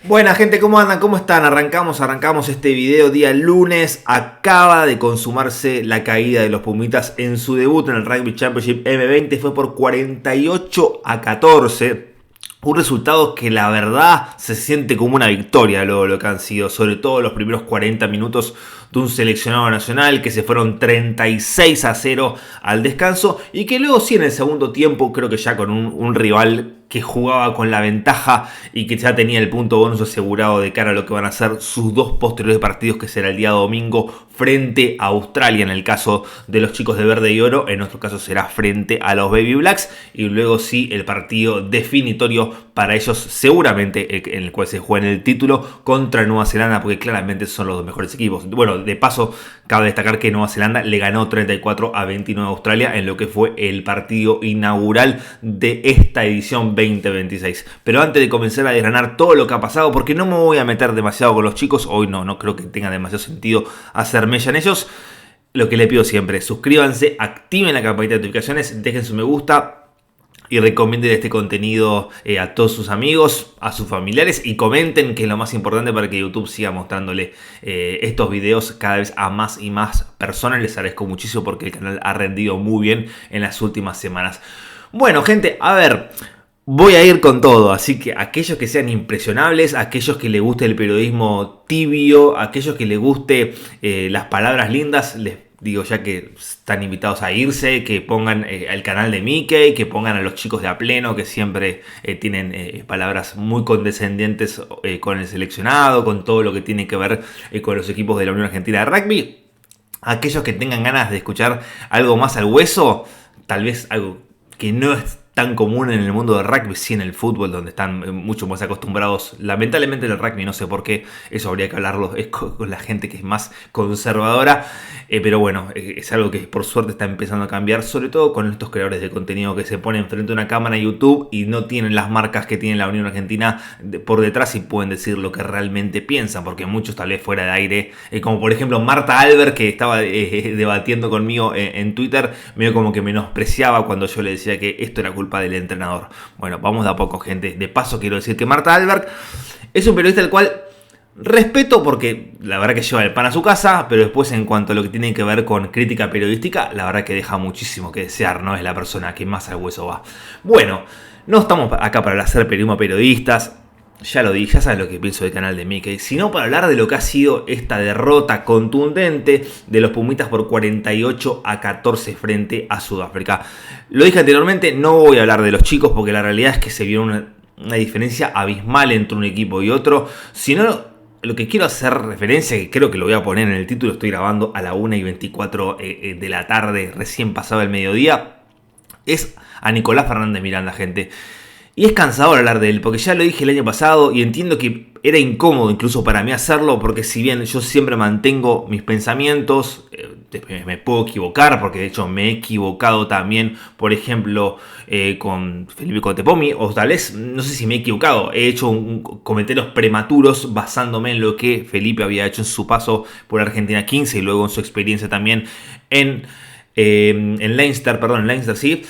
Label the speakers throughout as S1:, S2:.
S1: Buena gente, ¿cómo andan? ¿Cómo están? Arrancamos este video día lunes. Acaba de consumarse la caída de los Pumitas en su debut en el Rugby Championship M20. Fue por 48-14. Un resultado que la verdad se siente como una victoria lo que han sido, sobre todo los primeros 40 minutos de un seleccionado nacional que se fueron 36-0 al descanso y que luego sí en el segundo tiempo creo que ya con un rival que jugaba con la ventaja y que ya tenía el punto bonus asegurado de cara a lo que van a ser sus dos posteriores partidos, que será el día domingo frente a Australia en el caso de los chicos de verde y oro, en nuestro caso será frente a los Baby Blacks, y luego sí el partido definitorio para ellos seguramente en el cual se juega en el título contra Nueva Zelanda, porque claramente son los dos mejores equipos. Bueno, de paso cabe destacar que Nueva Zelanda le ganó 34-29 a Australia en lo que fue el partido inaugural de esta edición 2026. Pero antes de comenzar a desgranar todo lo que ha pasado, porque no me voy a meter demasiado con los chicos, hoy no creo que tenga demasiado sentido hacer mella en ellos. Lo que le pido siempre, suscríbanse, activen la campanita de notificaciones, dejen su me gusta y recomienden este contenido a todos sus amigos, a sus familiares, y comenten, que es lo más importante para que YouTube siga mostrándole estos videos cada vez a más y más personas. Les agradezco muchísimo porque el canal ha rendido muy bien en las últimas semanas. Bueno, gente, a ver, voy a ir con todo, así que aquellos que sean impresionables, aquellos que les guste el periodismo tibio, aquellos que les guste las palabras lindas, les digo ya que están invitados a irse, que pongan el canal de Mickey, que pongan a los chicos de A Pleno, que siempre tienen palabras muy condescendientes con el seleccionado, con todo lo que tiene que ver con los equipos de la Unión Argentina de Rugby. Aquellos que tengan ganas de escuchar algo más al hueso, tal vez algo que no es tan común en el mundo del rugby, sí en el fútbol, donde están mucho más acostumbrados. Lamentablemente en el rugby, no sé por qué, eso habría que hablarlo con la gente que es más conservadora, pero bueno, es algo que por suerte está empezando a cambiar, sobre todo con estos creadores de contenido que se ponen frente a una cámara en YouTube y no tienen las marcas que tiene la Unión Argentina por detrás y pueden decir lo que realmente piensan, porque muchos tal vez fuera de aire, como por ejemplo Marta Albert, que estaba debatiendo conmigo en Twitter, medio como que menospreciaba cuando yo le decía que esto era culpa del entrenador. Bueno, vamos de a poco, gente. De paso quiero decir que Marta Albert es un periodista al cual respeto, porque la verdad que lleva el pan a su casa, pero después en cuanto a lo que tiene que ver con crítica periodística, la verdad que deja muchísimo que desear, no es la persona que más al hueso va. Bueno, no estamos acá para hacer periodismo a periodistas, ya lo dije, ya sabes lo que pienso del canal de Mickey, sino para hablar de lo que ha sido esta derrota contundente de los Pumitas por 48-14 frente a Sudáfrica. Lo dije anteriormente, no voy a hablar de los chicos porque la realidad es que se vio una diferencia abismal entre un equipo y otro, sino lo que quiero hacer referencia, que creo que lo voy a poner en el título, estoy grabando a la 1:24 de la tarde, recién pasado el mediodía, es a Nicolás Fernández Miranda, gente. Y es cansador hablar de él, porque ya lo dije el año pasado y entiendo que era incómodo incluso para mí hacerlo, porque si bien yo siempre mantengo mis pensamientos, me puedo equivocar, porque de hecho me he equivocado también, por ejemplo, con Felipe Contepomi, o tal vez, no sé si me he equivocado, he hecho comentarios prematuros basándome en lo que Felipe había hecho en su paso por Argentina 15 y luego en su experiencia también en Leinster, sí.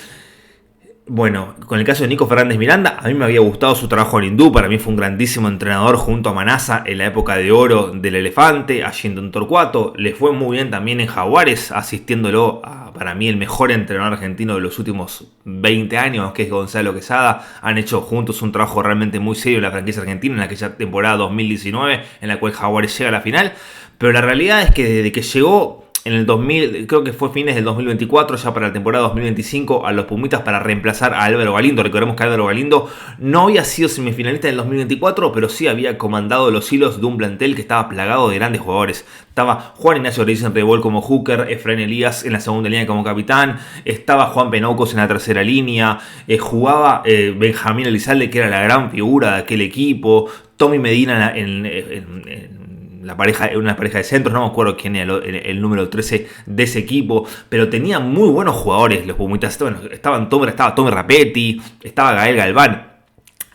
S1: Bueno, con el caso de Nico Fernández Miranda, a mí me había gustado su trabajo en Hindú, para mí fue un grandísimo entrenador junto a Manasa en la época de oro del Elefante, a Shinton Torcuato, le fue muy bien también en Jaguares, asistiéndolo a, para mí, el mejor entrenador argentino de los últimos 20 años, que es Gonzalo Quesada. Han hecho juntos un trabajo realmente muy serio en la franquicia argentina en aquella temporada 2019, en la cual Jaguares llega a la final, pero la realidad es que desde que llegó en el 2000, creo que fue fines del 2024, ya para la temporada 2025, a los Pumitas para reemplazar a Álvaro Galindo. Recordemos que Álvaro Galindo no había sido semifinalista en el 2024, pero sí había comandado los hilos de un plantel que estaba plagado de grandes jugadores. Estaba Juan Ignacio Reyes en Rebol como hooker, Efraín Elías en la segunda línea como capitán, estaba Juan Penocos en la tercera línea, jugaba Benjamín Elizalde, que era la gran figura de aquel equipo, Tommy Medina en una pareja de centros, no me acuerdo quién era el número 13 de ese equipo, pero tenía muy buenos jugadores los Pumitas. Estaba Tommy Rapetti, estaba Gael Galván.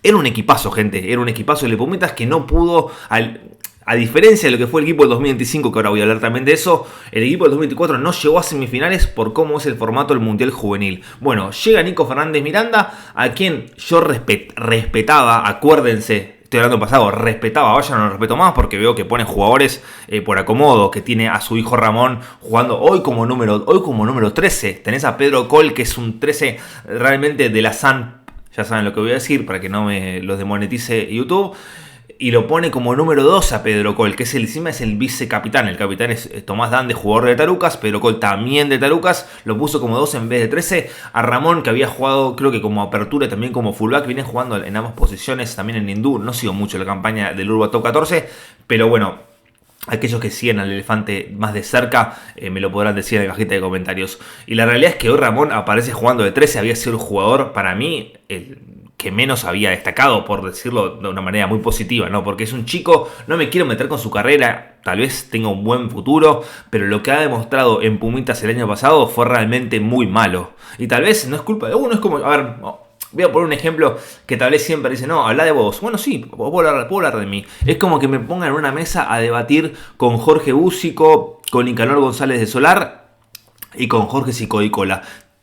S1: Era un equipazo, gente, era un equipazo de los Pumitas que no pudo, a diferencia de lo que fue el equipo del 2025, que ahora voy a hablar también de eso, el equipo del 2024 no llegó a semifinales por cómo es el formato del Mundial Juvenil. Bueno, llega Nico Fernández Miranda, a quien yo respetaba, acuérdense. estoy hablando pasado, respetaba a Bayern, no lo respeto más porque veo que pone jugadores por acomodo, que tiene a su hijo Ramón jugando hoy como número 13. Tenés a Pedro Col, que es un 13 realmente de la San, ya saben lo que voy a decir para que no me los demonetice YouTube. Y lo pone como número 2 a Pedro Col, que encima es el vicecapitán. El capitán es Tomás Dande, jugador de Tarucas. Pedro Col también de Tarucas. Lo puso como 2 en vez de 13. A Ramón, que había jugado creo que como apertura y también como fullback. Viene jugando en ambas posiciones, también en Hindú. No sigo mucho la campaña del Urba Top 14. Pero bueno, aquellos que siguen al elefante más de cerca me lo podrán decir en la cajita de comentarios. Y la realidad es que hoy Ramón aparece jugando de 13. Había sido el jugador, para mí, el que menos había destacado, por decirlo de una manera muy positiva, ¿no? Porque es un chico, no me quiero meter con su carrera, tal vez tenga un buen futuro, pero lo que ha demostrado en Pumitas el año pasado fue realmente muy malo. Y tal vez no es culpa de uno, es como, a ver, voy a poner un ejemplo que tal vez siempre dice, no, habla de vos. Bueno, sí, puedo hablar de mí. Es como que me pongan en una mesa a debatir con Jorge Búsico, con Nicanor González de Solar y con Jorge Sicodicola.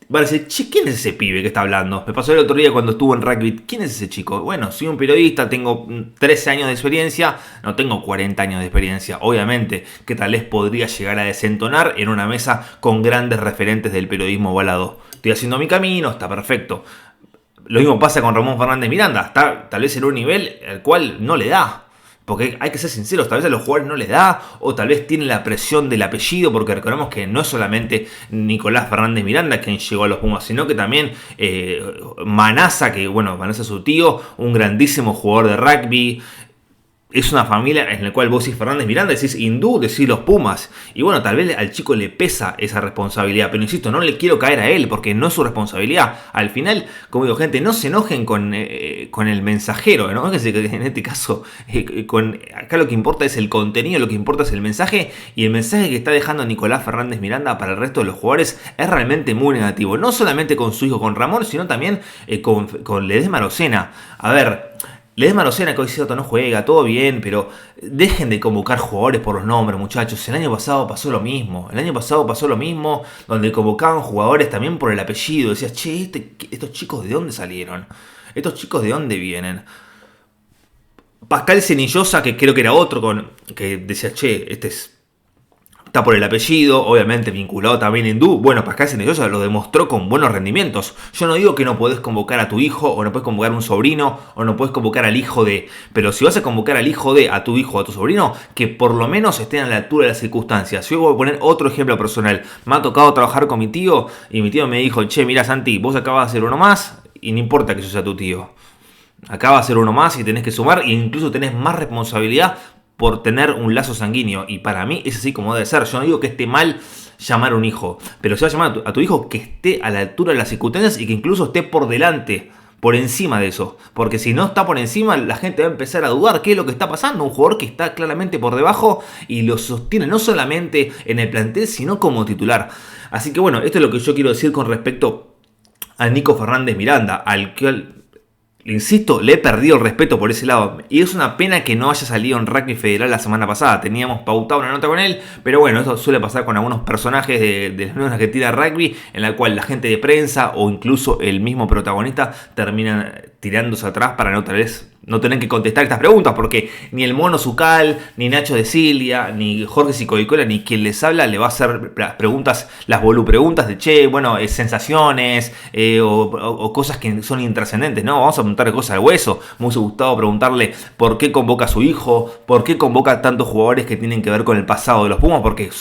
S1: Van a decir, che, ¿quién es ese pibe que está hablando? Me pasó el otro día cuando estuvo en rugby. ¿Quién es ese chico? Bueno, soy un periodista, tengo 13 años de experiencia, no tengo 40 años de experiencia. Obviamente que tal vez podría llegar a desentonar en una mesa con grandes referentes del periodismo balado. Estoy haciendo mi camino, está perfecto. Lo mismo pasa con Ramón Fernández Miranda. Está tal vez en un nivel al cual no le da. Porque hay que ser sinceros, tal vez a los jugadores no les da, o tal vez tienen la presión del apellido, porque recordemos que no es solamente Nicolás Fernández Miranda quien llegó a los Pumas, sino que también Manasa, que bueno, Manasa es su tío, un grandísimo jugador de rugby. Es una familia en la cual vos decís Fernández Miranda, decís Hindú, decís los Pumas. Y bueno, tal vez al chico le pesa esa responsabilidad. Pero insisto, no le quiero caer a él porque no es su responsabilidad. Al final, como digo, gente, no se enojen con el mensajero, ¿no? En este caso, acá lo que importa es el contenido, lo que importa es el mensaje. Y el mensaje que está dejando Nicolás Fernández Miranda para el resto de los jugadores es realmente muy negativo. No solamente con su hijo, con Ramón, sino también con Ledesma Arocena. A ver, Ledesma Arocena, que hoy cierto no juega, todo bien, pero dejen de convocar jugadores por los nombres, muchachos. El año pasado pasó lo mismo. Donde convocaban jugadores también por el apellido. Decías, che, estos chicos de dónde salieron, estos chicos de dónde vienen. Pascal Cenillosa, que creo que era otro que decía, che, está por el apellido, obviamente vinculado también a Hindú. Bueno, Pascal Cenillosa lo demostró con buenos rendimientos. Yo no digo que no podés convocar a tu hijo, o no podés convocar a un sobrino, o no podés convocar al hijo de. Pero si vas a convocar al hijo de, a tu hijo o a tu sobrino, que por lo menos estén a la altura de las circunstancias. Yo voy a poner otro ejemplo personal. Me ha tocado trabajar con mi tío, y mi tío me dijo, che, mira Santi, vos acabas de hacer uno más, y no importa que yo sea tu tío. Acabas de hacer uno más y tenés que sumar, e incluso tenés más responsabilidad por tener un lazo sanguíneo. Y para mí es así como debe ser. Yo no digo que esté mal llamar a un hijo, pero si vas a llamar a tu hijo, que esté a la altura de las circunstancias y que incluso esté por delante, por encima de eso. Porque si no está por encima, la gente va a empezar a dudar qué es lo que está pasando. Un jugador que está claramente por debajo y lo sostiene no solamente en el plantel, sino como titular. Así que bueno, esto es lo que yo quiero decir con respecto a Nico Fernández Miranda, al que, insisto, le he perdido el respeto por ese lado. Y es una pena que no haya salido en Rugby Federal la semana pasada. Teníamos pautado una nota con él, pero bueno, eso suele pasar con algunos personajes de las nuevas que tira rugby, en la cual la gente de prensa o incluso el mismo protagonista terminan tirándose atrás para no tal vez no tener que contestar estas preguntas, porque ni el Mono Zucal, ni Nacho de Cilia, ni Jorge Sicodicola, ni quien les habla le va a hacer las preguntas, las preguntas de che, bueno, sensaciones o cosas que son intrascendentes, ¿no? Vamos a preguntarle cosas al hueso. Me hubiese gustado preguntarle por qué convoca a su hijo, por qué convoca tantos jugadores que tienen que ver con el pasado de los Pumas, porque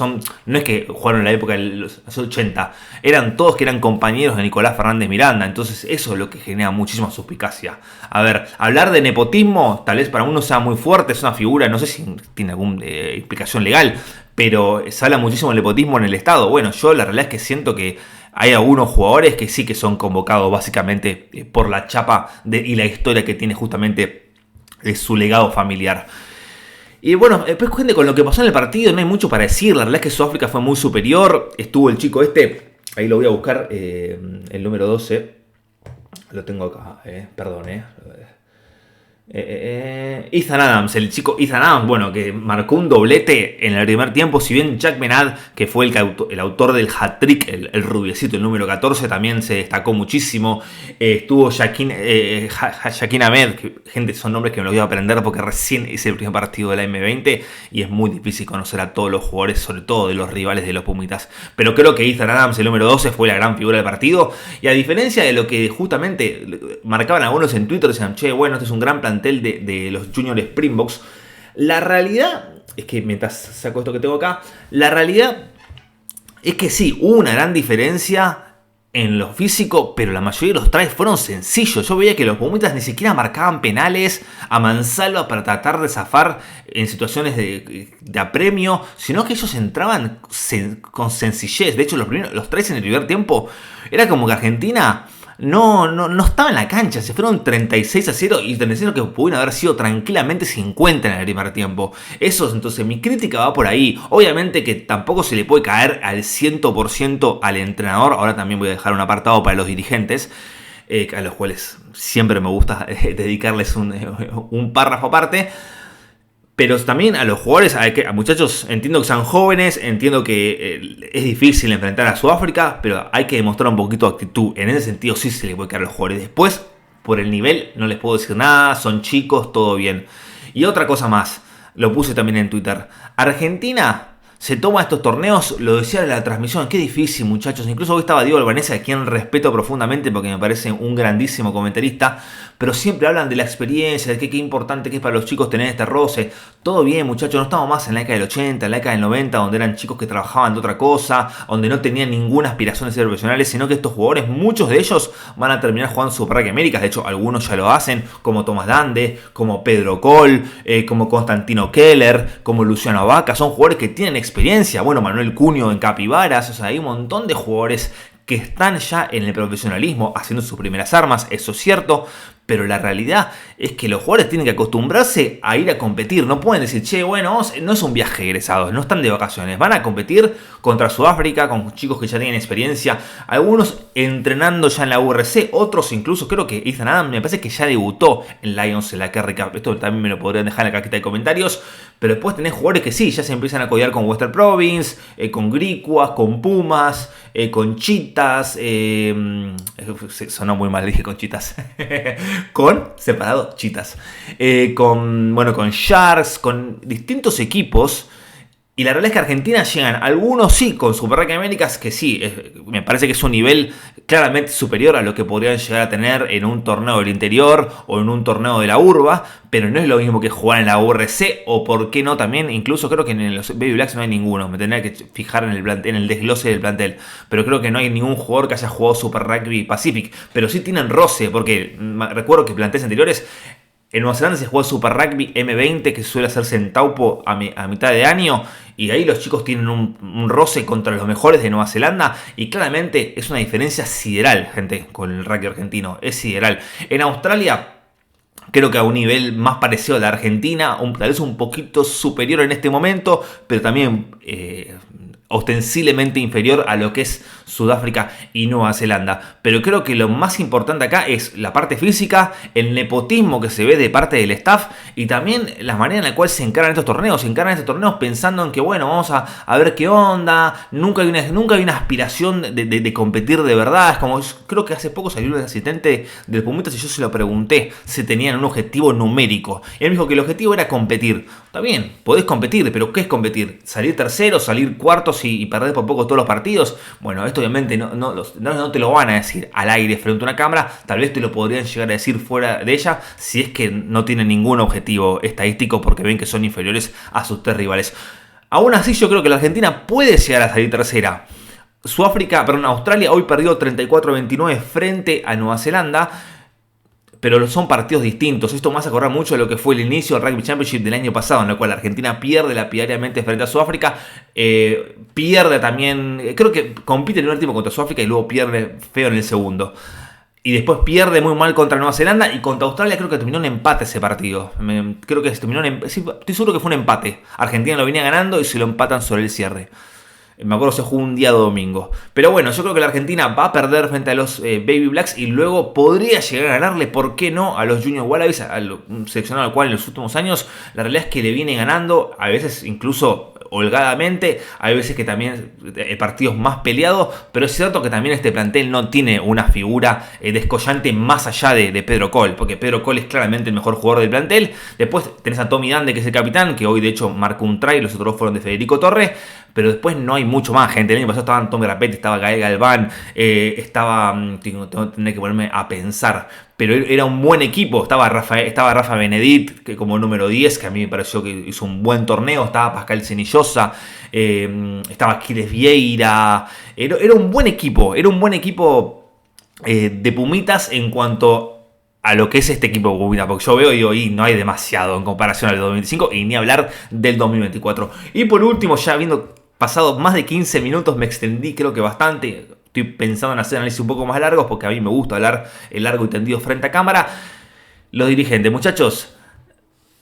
S1: no es que jugaron en la época de los 80, eran todos que eran compañeros de Nicolás Fernández Miranda, entonces eso es lo que genera muchísima suspicacia. A ver, hablar de nepotismo tal vez para uno sea muy fuerte, es una figura, no sé si tiene alguna explicación legal, pero se habla muchísimo del nepotismo en el Estado. Bueno, yo la realidad es que siento que hay algunos jugadores que sí que son convocados básicamente por la chapa y la historia que tiene justamente su legado familiar. Y bueno, después gente, con lo que pasó en el partido no hay mucho para decir. La realidad es que Sudáfrica fue muy superior. Estuvo el chico ahí lo voy a buscar, el número 12. Lo tengo acá, perdón, Ethan Adams, el chico Ethan Adams, bueno, que marcó un doblete en el primer tiempo. Si bien Jack Benad, que fue el autor del hat-trick, el rubiecito, el número 14, también se destacó muchísimo. Estuvo Shaquin Ahmed, que, gente, son nombres que me los voy a aprender porque recién es el primer partido de la M20 y es muy difícil conocer a todos los jugadores, sobre todo de los rivales de los Pumitas. Pero creo que Ethan Adams, el número 12, fue la gran figura del partido. Y a diferencia de lo que justamente marcaban algunos en Twitter, decían, che, bueno, este es un gran plantel de los Junior Springboks. La realidad es que, mientras saco esto que tengo acá, la realidad es que sí, hubo una gran diferencia en lo físico, pero la mayoría de los tries fueron sencillos. Yo veía que los Pumitas ni siquiera marcaban penales a mansalva para tratar de zafar en situaciones de apremio, sino que ellos entraban con sencillez. De hecho, los tries en el primer tiempo era como que Argentina no estaba en la cancha. Se fueron 36-0 y 36 que pudieron haber sido tranquilamente 50 en el primer tiempo. Eso, entonces, mi crítica va por ahí. Obviamente que tampoco se le puede caer al 100% al entrenador. Ahora también voy a dejar un apartado para los dirigentes, a los cuales siempre me gusta dedicarles un párrafo aparte. Pero también a los jugadores, a muchachos, entiendo que sean jóvenes, entiendo que es difícil enfrentar a Sudáfrica, pero hay que demostrar un poquito de actitud. En ese sentido sí se les puede caer a los jugadores. Después, por el nivel, no les puedo decir nada, son chicos, todo bien. Y otra cosa más, lo puse también en Twitter. Argentina se toma estos torneos, lo decía en la transmisión, qué difícil, muchachos. Incluso hoy estaba Diego Albanese, a quien respeto profundamente porque me parece un grandísimo comentarista, pero siempre hablan de la experiencia, de qué importante que es para los chicos tener este roce. Todo bien, muchachos, no estamos más en la década del 80, en la década del 90, donde eran chicos que trabajaban de otra cosa, donde no tenían ninguna aspiración de ser profesionales, sino que estos jugadores, muchos de ellos, van a terminar jugando Super Rugby Américas. De hecho, algunos ya lo hacen, como Tomás Dande, como Pedro Col, como Constantino Keller, como Luciano Vaca. Son jugadores que tienen experiencia. Bueno, Manuel Cunio en Capibaras. O sea, hay un montón de jugadores que están ya en el profesionalismo haciendo sus primeras armas, eso es cierto, pero la realidad es que los jugadores tienen que acostumbrarse a ir a competir. No pueden decir, che, bueno, no es un viaje egresado, no están de vacaciones, van a competir contra Sudáfrica, con chicos que ya tienen experiencia, algunos entrenando ya en la URC, otros incluso, creo que Ethan Adams me parece que ya debutó en Lions en la Kerry Cup. Esto también me lo podrían dejar en la cajita de comentarios, pero después tenés jugadores que sí, ya se empiezan a codear con Western Province, con Griquas, con Pumas, con Chitas, sonó muy mal, dije con Chitas, con separado Chitas, con Sharks, con distintos equipos. Y la realidad es que Argentina llegan algunos sí con Super Rugby Américas, que sí, me parece que es un nivel claramente superior a lo que podrían llegar a tener en un torneo del interior o en un torneo de la urba, pero no es lo mismo que jugar en la URC, o por qué no también, incluso creo que en los Baby Blacks no hay ninguno, me tendría que fijar en el desglose del plantel, pero creo que no hay ningún jugador que haya jugado Super Rugby Pacific, pero sí tienen roce, porque recuerdo que planteles anteriores, en Nueva Zelanda se jugó Super Rugby M20, que suele hacerse en Taupo a mitad de año, y ahí los chicos tienen un roce contra los mejores de Nueva Zelanda, y claramente es una diferencia sideral, gente, con el rugby argentino, es sideral. En Australia, creo que a un nivel más parecido a la Argentina, tal vez un poquito superior en este momento, pero también ostensiblemente inferior a lo que es Sudáfrica y Nueva Zelanda. Pero creo que lo más importante acá es la parte física, el nepotismo que se ve de parte del staff y también la manera en la cual se encaran estos torneos. Se encaran estos torneos pensando en que, bueno, vamos a ver qué onda. Nunca hay una aspiración de competir de verdad. Es como, creo que hace poco salió un asistente del Pumitas y yo se lo pregunté si tenían un objetivo numérico. Y él me dijo que el objetivo era competir. Está bien, podés competir, pero ¿qué es competir? ¿Salir tercero, salir cuartos y perder por poco todos los partidos? Bueno, esto obviamente no te lo van a decir al aire frente a una cámara, tal vez te lo podrían llegar a decir fuera de ella si es que no tienen ningún objetivo estadístico porque ven que son inferiores a sus tres rivales. Aún así yo creo que la Argentina puede llegar a salir tercera. Australia hoy perdió 34-29 frente a Nueva Zelanda, pero son partidos distintos. Esto me hace acordar mucho de lo que fue el inicio del Rugby Championship del año pasado, en el cual Argentina pierde lapidariamente frente a Sudáfrica, pierde también, creo que compite en el primer tiempo contra Sudáfrica y luego pierde feo en el segundo. Y después pierde muy mal contra Nueva Zelanda y contra Australia creo que terminó en empate ese partido. Sí, estoy seguro que fue un empate. Argentina lo venía ganando y se lo empatan sobre el cierre. Me acuerdo se jugó un día domingo. Pero bueno, yo creo que la Argentina va a perder frente a los Baby Blacks y luego podría llegar a ganarle, ¿por qué no?, a los Junior Wallabies, un seleccionado al cual en los últimos años la realidad es que le viene ganando, a veces incluso holgadamente, hay veces que también el partido es más peleado, pero es cierto que también este plantel no tiene una figura descollante más allá de Pedro Cole, porque Pedro Cole es claramente el mejor jugador del plantel. Después tenés a Tommy Dande, que es el capitán, que hoy de hecho marcó un try, los otros dos fueron de Federico Torres, pero después no hay mucho más gente. El año pasado estaban Tommy Rapetti, estaba Gael Galván, tendré que ponerme a pensar, pero era un buen equipo. Estaba Rafa Benedit, que como número 10, que a mí me pareció que hizo un buen torneo. Estaba Pascal Cenillosa, estaba Aquiles Vieira. Era un buen equipo, de Pumitas en cuanto a lo que es este equipo de Pumitas, porque yo veo y digo, no hay demasiado en comparación al 2025 y ni hablar del 2024. Y por último, ya habiendo pasado más de 15 minutos, me extendí creo que bastante. Estoy pensando en hacer análisis un poco más largos porque a mí me gusta hablar largo y tendido frente a cámara. Los dirigentes, muchachos,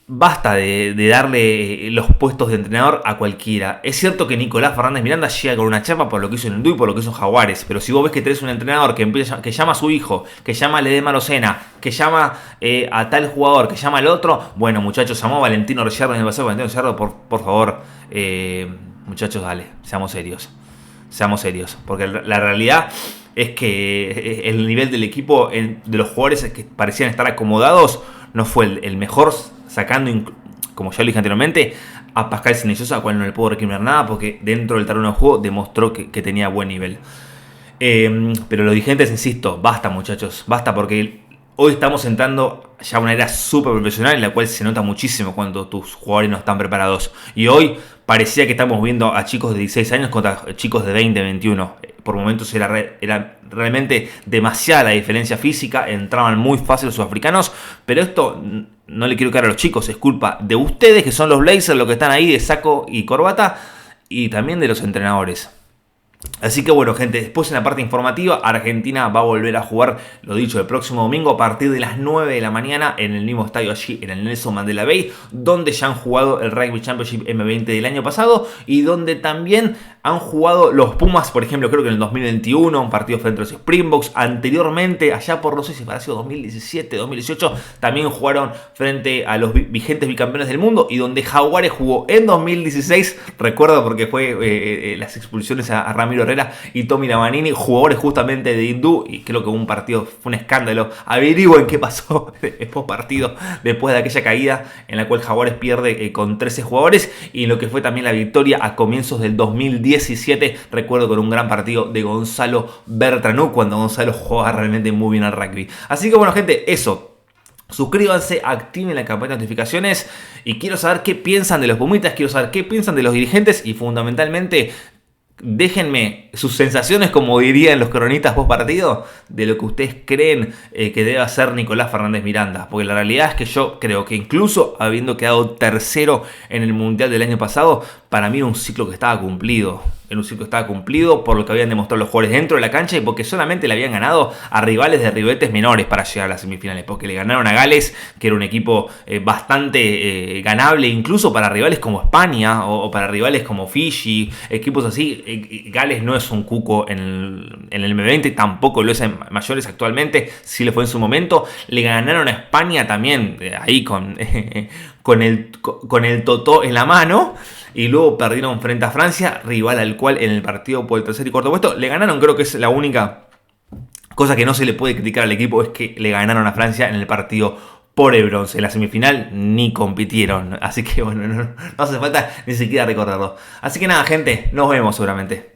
S1: basta de darle los puestos de entrenador a cualquiera. Es cierto que Nicolás Fernández Miranda llega con una chapa por lo que hizo en Hindú y por lo que hizo en Jaguares, pero si vos ves que tenés un entrenador que llama a su hijo, que llama a Ledesma Locena, que llama a tal jugador, que llama al otro, bueno, muchachos, llamó a Valentino Ricciardo en el pasado. Valentino Ricciardo, por favor, muchachos, dale, seamos serios, porque la realidad es que el nivel del equipo, de los jugadores que parecían estar acomodados, no fue el mejor, sacando, como ya lo dije anteriormente, a Pascal Cenillosa, a cual no le puedo recriminar nada, porque dentro del terreno de juego demostró que tenía buen nivel. Pero los dirigentes, insisto, basta, muchachos, basta, porque hoy estamos entrando ya a una era súper profesional en la cual se nota muchísimo cuando tus jugadores no están preparados. Y hoy parecía que estamos viendo a chicos de 16 años contra chicos de 20, 21. Por momentos era realmente demasiada la diferencia física, entraban muy fácil los sudafricanos, pero esto no le quiero caer a los chicos, es culpa de ustedes, que son los Blazers, los que están ahí de saco y corbata, y también de los entrenadores. Así que bueno, gente, después en la parte informativa, Argentina va a volver a jugar, lo dicho, el próximo domingo a partir de las 9 de la mañana en el mismo estadio allí, en el Nelson Mandela Bay, donde ya han jugado el Rugby Championship M20 del año pasado y donde también han jugado los Pumas, por ejemplo, creo que en el 2021, un partido frente a los Springboks. Anteriormente, allá por no sé si habrá sido 2017, 2018, también jugaron frente a los vigentes bicampeones del mundo y donde Jaguares jugó en 2016, recuerdo porque fue las expulsiones a Ramiro Herrera y Tommy Lamanini, jugadores justamente de Hindú, y creo que un partido fue un escándalo. Averigüen qué pasó después partido, después de aquella caída en la cual Jaguares pierde con 13 jugadores y lo que fue también la victoria a comienzos del 2017, recuerdo con un gran partido de Gonzalo Bertranú, cuando Gonzalo jugaba realmente muy bien al rugby. Así que bueno, gente, eso. Suscríbanse, activen la campana de notificaciones y quiero saber qué piensan de los Pumitas, quiero saber qué piensan de los dirigentes y fundamentalmente déjenme sus sensaciones, como dirían los cronistas post partido, de lo que ustedes creen que debe hacer Nicolás Fernández Miranda. Porque la realidad es que yo creo que incluso habiendo quedado tercero en el Mundial del año pasado, para mí era un ciclo que estaba cumplido. Era un ciclo que estaba cumplido por lo que habían demostrado los jugadores dentro de la cancha y porque solamente le habían ganado a rivales de ribetes menores para llegar a las semifinales. Porque le ganaron a Gales, que era un equipo bastante ganable, incluso para rivales como España o para rivales como Fiji, equipos así. Gales no es un cuco en el M20, tampoco lo es en mayores actualmente, sí le fue en su momento. Le ganaron a España también, ahí con el totó en la mano. Y luego perdieron frente a Francia, rival al cual en el partido por el tercer y cuarto puesto le ganaron. Creo que es la única cosa que no se le puede criticar al equipo, es que le ganaron a Francia en el partido por el bronce. En la semifinal ni compitieron, así que bueno, no hace falta ni siquiera recordarlo. Así que nada, gente, nos vemos seguramente.